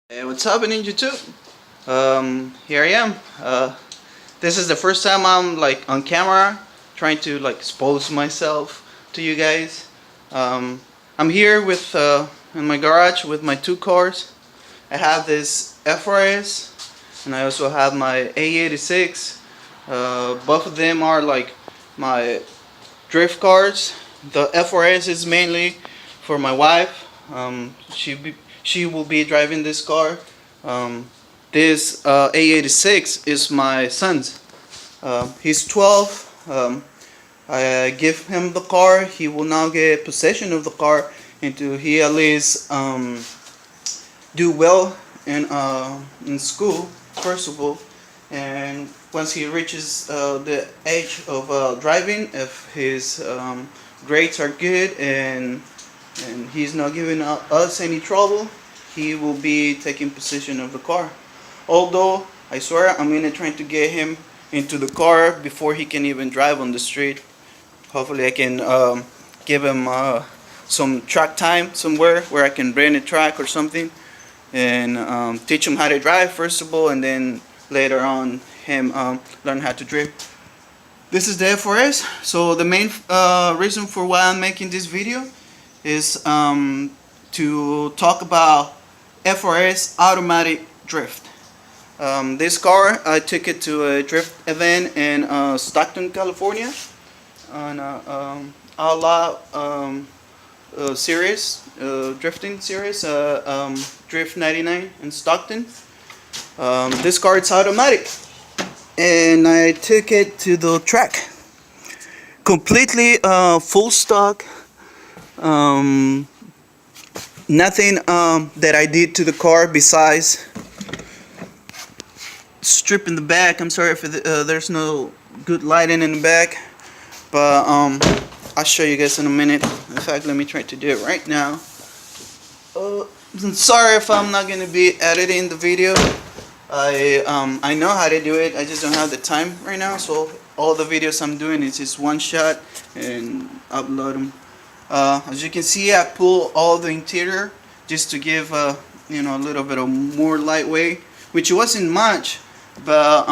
Hey, what's happening, YouTube? Here I am. This is the first time I'm like on camera, trying to like expose myself to you guys. I'm here with in my garage with my two cars. I have this FRS, and I also have my A86. Both of them are like my drift cars. The FRS is mainly for my wife. She will be driving this car. Um, this A86 is my son's. He's 12. I give him the car. He will now get possession of the car until he at least do well in school, first of all, and once he reaches the age of driving, if his grades are good and he's not giving us any trouble, he will be taking possession of the car. Although I swear I'm gonna try to get him into the car before he can even drive on the street. Hopefully I can give him some track time somewhere where I can rent a track or something and teach him how to drive first of all, and then later on him learn how to drift. This is the FRS. So the main reason for why I'm making this video is to talk about FRS automatic drift. This car, I took it to a drift event in Stockton, California, on Outlaw series, drifting series, Drift 99 in Stockton. This car is automatic, and I took it to the track, completely full stock. Nothing that I did to the car besides stripping the back. I'm sorry if there's no good lighting in the back, but I'll show you guys in a minute. In fact, let me try to do it right now. I'm sorry if I'm not gonna be editing the video. I know how to do it. I just don't have the time right now. So all the videos I'm doing is just one shot and upload them. As you can see, I pull all the interior just to give a little bit of more lightweight, which wasn't much, but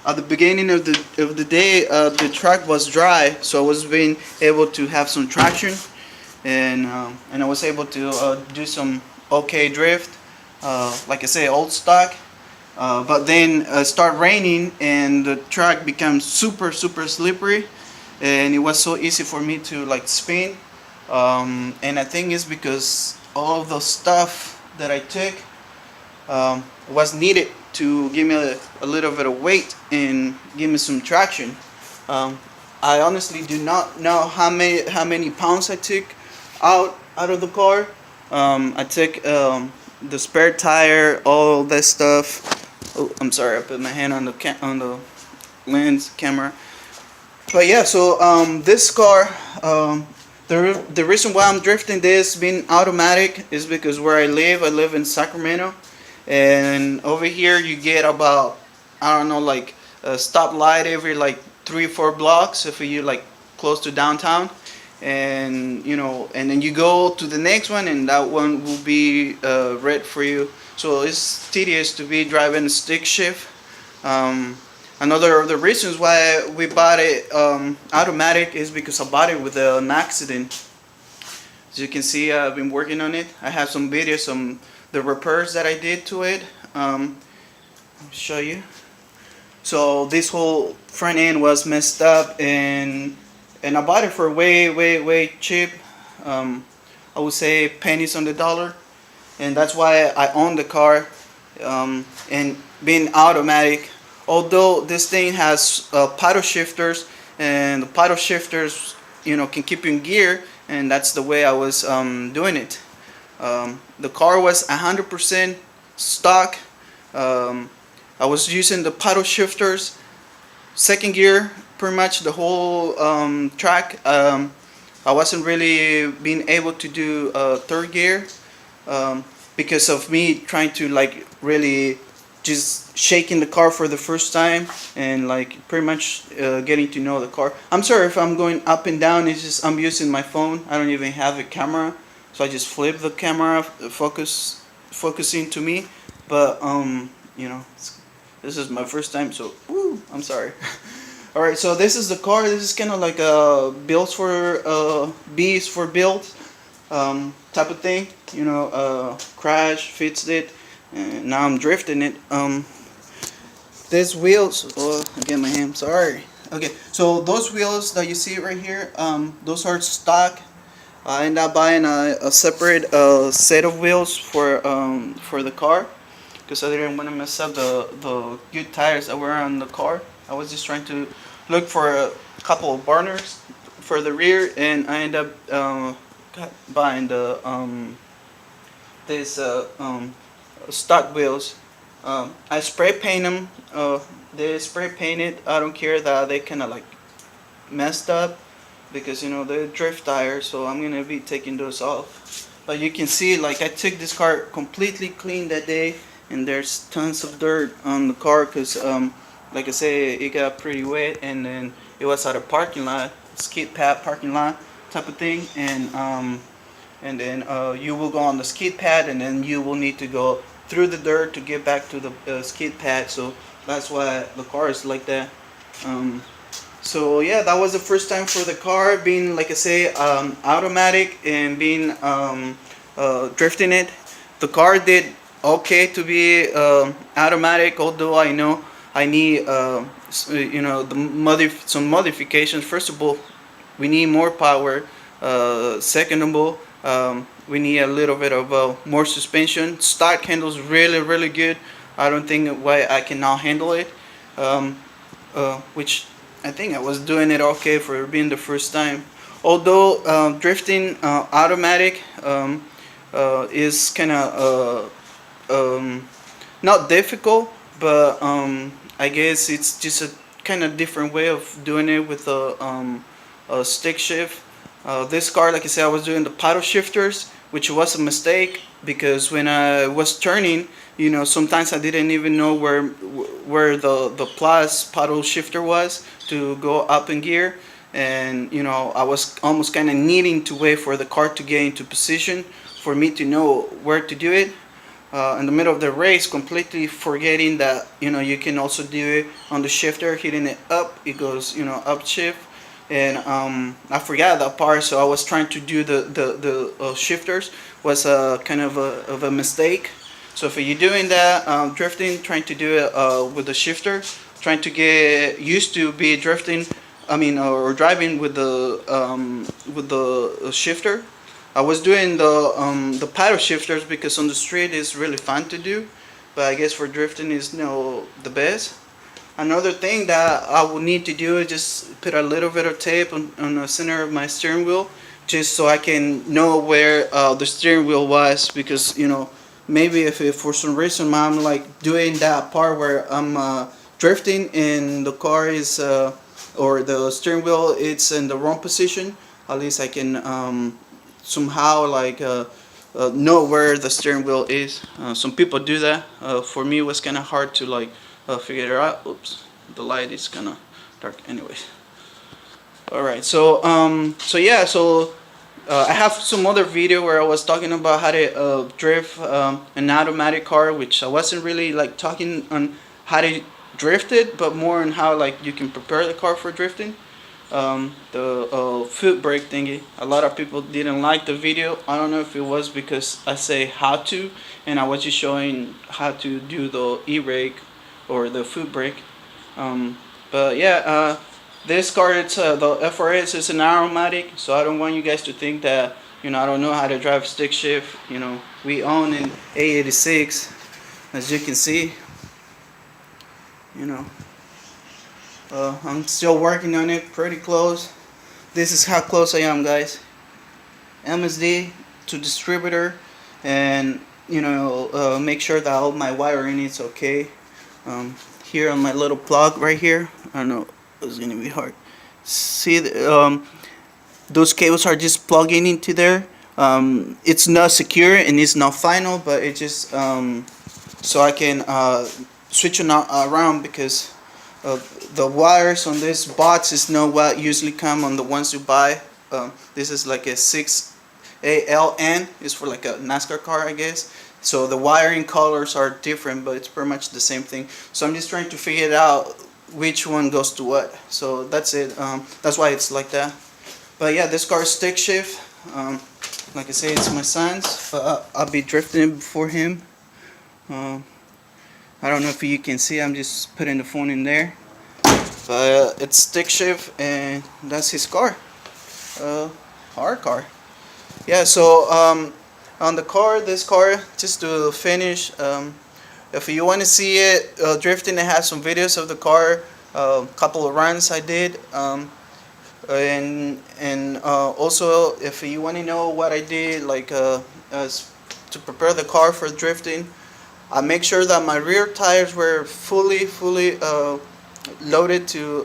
at the beginning of the day, the track was dry, so I was being able to have some traction, and I was able to do some okay drift, like I say, old stock. But then start raining and the track becomes super slippery, and it was so easy for me to like spin. And I think it's because all of the stuff that I took was needed to give me a little bit of weight and give me some traction. I honestly do not know how many pounds I took out of the car. I took the spare tire, all that stuff. Oh, I'm sorry, I put my hand on the lens camera. But yeah, so this car, the reason why I'm drifting this being automatic is because where I live in Sacramento, and over here you get about, I don't know, like a stoplight every like 3-4 blocks if you're like close to downtown, and and then you go to the next one and that one will be red for you. So it's tedious to be driving a stick shift. Another of the reasons why we bought it automatic is because I bought it with an accident. As you can see, I've been working on it. I have some videos, the repairs that I did to it. I'll show you. So this whole front end was messed up, and I bought it for way cheap. I would say pennies on the dollar, and that's why I own the car. And being automatic, although this thing has paddle shifters, and the paddle shifters can keep you in gear, and that's the way I was doing it. The car was 100% stock. I was using the paddle shifters, second gear, pretty much the whole track. I wasn't really being able to do third gear because of me trying to like really just shaking the car for the first time and like pretty much getting to know the car. I'm sorry if I'm going up and down. It's just I'm using my phone. I don't even have a camera, so I just flip the camera focus focusing to me, but you know, this is my first time, so woo, I'm sorry. All right, so this is the car. This is kind of like a built for B's for build type of thing. You know, crash fixed it, and now I'm drifting it. These wheels. Oh, again, my hand. Sorry. Okay, so those wheels that you see right here, those are stock. I ended up buying a separate set of wheels for the car because I didn't want to mess up the good tires that were on the car. I was just trying to look for a couple of burners for the rear, and I ended up buying the this stock wheels. I spray paint them. They spray painted. I don't care that they kind of like messed up because you know they're drift tires, so I'm gonna be taking those off. But you can see, like, I took this car completely clean that day, and there's tons of dirt on the car because, like I say, it got pretty wet, and then it was at a parking lot, skid pad parking lot type of thing, and then you will go on the skid pad, and then you will need to go through the dirt to get back to the skid pad. So that's why the car is like that. So yeah, that was the first time for the car being, like I say, automatic and being drifting it. The car did okay to be automatic, although I know I need you know some modifications. First of all, we need more power. Second of all, we need a little bit of more suspension. Stock handles really good. I don't think why I can now handle it, which I think I was doing it okay for being the first time. Although drifting automatic is kind of not difficult, but I guess it's just a kind of different way of doing it with a stick shift. This car, like I said, I was doing the paddle shifters, which was a mistake because when I was turning, you know, sometimes I didn't even know where the plus paddle shifter was to go up in gear, and you know I was almost kind of needing to wait for the car to get into position for me to know where to do it. In the middle of the race, completely forgetting that you know you can also do it on the shifter, hitting it up, it goes, you know, up shift, and I forgot that part, so I was trying to do the shifters was kind of a mistake. So if you're doing that drifting, trying to do it with the shifter, trying to get used to be drifting, I mean, or driving with the shifter. I was doing the paddle shifters because on the street is really fun to do, but I guess for drifting is, you know, the best. Another thing that I will need to do is just put a little bit of tape on the center of my steering wheel, just so I can know where the steering wheel was, because you know maybe if for some reason I'm like doing that part where I'm drifting and the car is or the steering wheel it's in the wrong position, at least I can somehow like know where the steering wheel is. Some people do that. For me, it was kind of hard to like figure it out. Oops, the light is kind of dark. Anyways, all right. So yeah. So I have some other video where I was talking about how to drift an automatic car, which I wasn't really like talking on how to drift it, but more on how like you can prepare the car for drifting. The foot brake thingy. A lot of people didn't like the video. I don't know if it was because I say how to, and I was just showing how to do the e-brake or the foot brake. But yeah, this car, it's the FRS is an automatic, so I don't want you guys to think that you know I don't know how to drive stick shift. You know, we own an A86, as you can see. You know. I'm still working on it, pretty close. This is how close I am, guys. MSD to distributor, and you know, make sure that all my wiring is okay. Here on my little plug right here, I don't know, it's gonna be hard. See, those cables are just plugging into there. It's not secure and it's not final, but it just so I can switch it around because. The wires on this box is not what usually come on the ones you buy. This is like a 6 ALN. It's for like a NASCAR car, I guess. So the wiring colors are different, but it's pretty much the same thing. So I'm just trying to figure it out which one goes to what. So that's it. That's why it's like that. But yeah, this car is stick shift. Like I say, it's my son's, but I'll be drifting before him. I don't know if you can see, I'm just putting the phone in there. But it's stick shift, and that's his car. Our car. Yeah, so on the car, this car, just to finish, if you want to see it drifting, I have some videos of the car, a couple of runs I did. And also, if you want to know what I did, like to prepare the car for drifting, I make sure that my rear tires were fully loaded to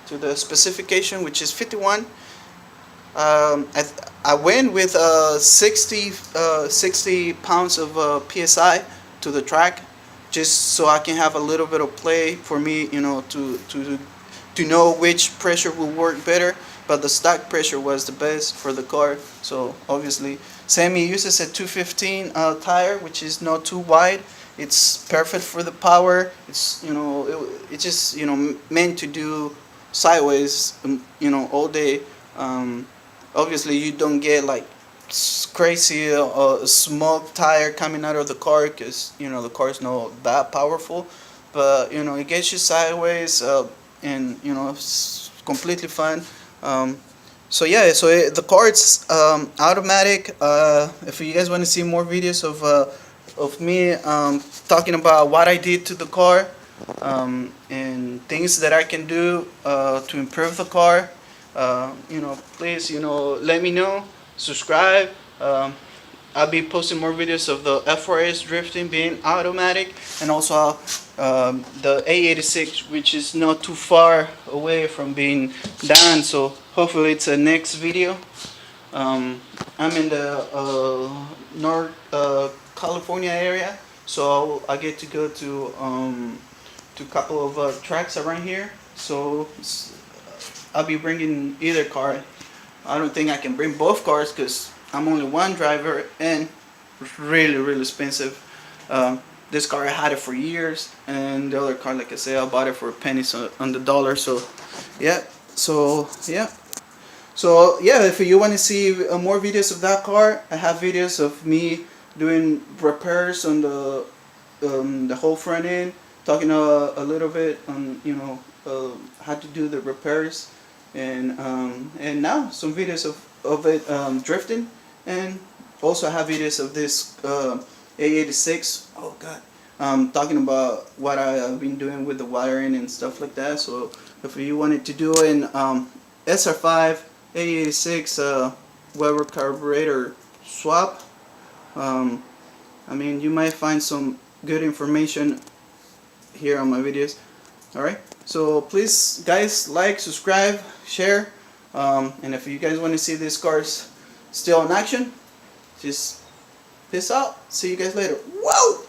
the specification, which is 51. I went with 60 pounds of psi to the track, just so I can have a little bit of play for me, you know, to know which pressure will work better. But the stock pressure was the best for the car. So obviously, Sammy uses a 215 tire, which is not too wide. It's perfect for the power. It's, you know, it's just, you know, meant to do sideways, you know, all day. Obviously, you don't get like crazy smoke tire coming out of the car, because, you know, the car is not that powerful. But, you know, it gets you sideways, and, you know, it's completely fine. So yeah, so the car is automatic. If you guys want to see more videos of me talking about what I did to the car, and things that I can do to improve the car, you know, please, you know, let me know. Subscribe. I'll be posting more videos of the F4S drifting being automatic, and also the A86, which is not too far away from being done. So hopefully it's a next video. I'm in the North California area, so I get to go to a couple of tracks around here. So I'll be bringing either car. I don't think I can bring both cars because I'm only one driver, and it's really expensive. This car, I had it for years, and the other car, like I say, I bought it for pennies on the dollar. So yeah, if you want to see more videos of that car, I have videos of me doing repairs on the whole front end, talking a little bit on, you know, how to do the repairs, and now some videos of it drifting, and also I have videos of this A86. Oh god, talking about what I've been doing with the wiring and stuff like that. So if you wanted to do an SR5 A86 Weber carburetor swap, I mean, you might find some good information here on my videos. Alright, so please guys, like, subscribe, share, and if you guys want to see these cars still in action, just peace out. See you guys later. Whoa!